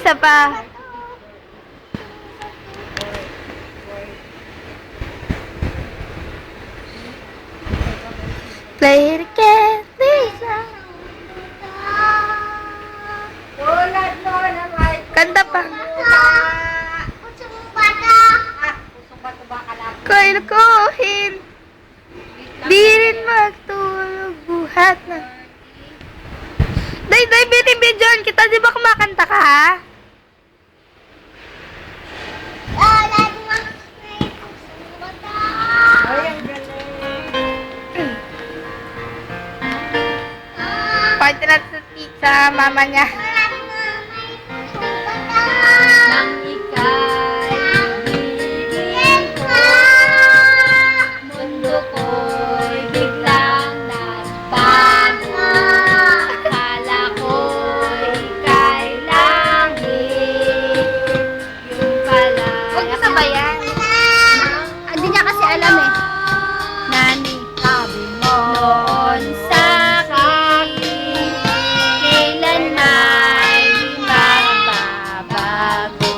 isa pa. Play it again, Lisa. Tulad mo na may Kanta pa. pusong bata. Pusong bato ba kalap? Ko'y lukuhin. Di rin magtulog buhat na. Day, binibidyoan kita. Di ba kumakanta ka, ha? Tulad mo may pusong bata. Ay, ang galing. Party na sa mama niya. Tulad mo may pusong bata. Nang ika'y ibigin ko, mundo ko'y biglang nagbago. Akala ko'y ika'y langit, yung pala. Huwag mo sabayan. Hindi niya kasi alam eh. Nani, sabi mo noon sa akin, kailan may di magbabago.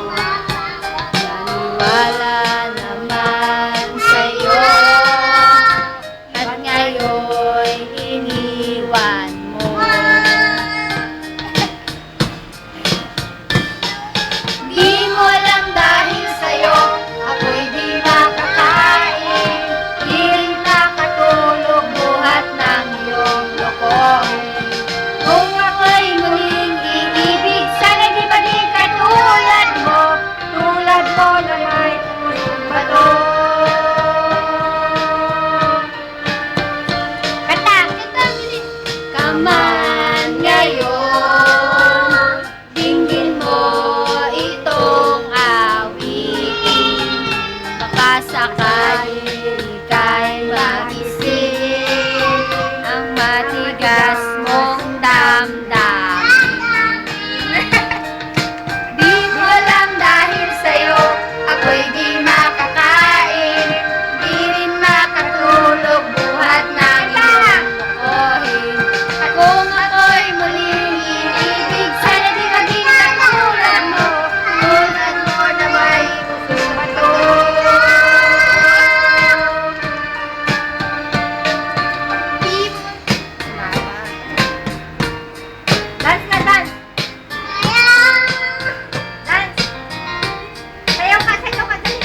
Naniwala naman sa'yo, at ngayon'y iniwan mo. Di mo alam dahil sa'yo, ako'y di makakain. Di rin nakatulog buhat ng iyong lokohin. Kung ako'y muling iibig, sana di maging katulad mo. Tulad mo na may pusong bato. Kanta! Kanta! Bilis! Kaman ngayon, dinggin mo itong awitin. Baka sakali ika'y magising ang matigas mong damdamin. Di mo alam dahil sa'yo, ako'y di makakain. Di rin makatulog buhat ng iyong lokohin. Kung ako'y muling iibig, sana di maging katulad mo. Tulad mo na may pusong bato. Di mo... Dance na dance! Dance! Sayaw ka, dali!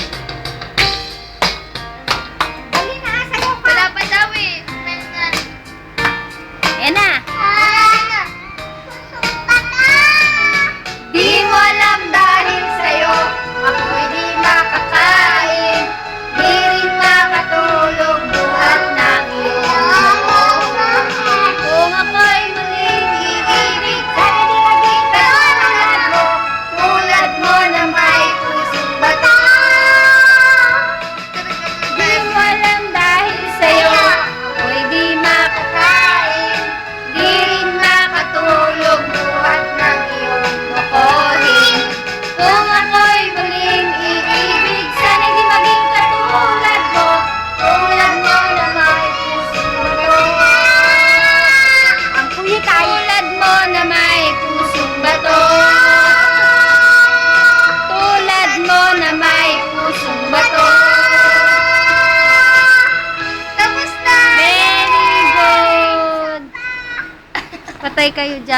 Dali na, sayaw ka! Wala pa daw eh. Ayan na! Pusong bata. Di mo alam dahil sa'yo, ako'y di makakain. Di rin makatulog buhat ng iyong lokohin. Kung ako'y muling iibig, sana di maging katulad mo. Tulad mo na may pusong bato. Di mo alam dahil sa'yo, ako'y di makakain. Di rin makatulog buhat ng iyong lokohin. Kung ako'y muling iibig, sana di maging katulad mo. Tulad mo na may pusong bato. Ang kuya tayo. Tulad mo na may pusong bato. Tulad mo na may pusong bato. Tapos na. Very good. Patay kayo dyan.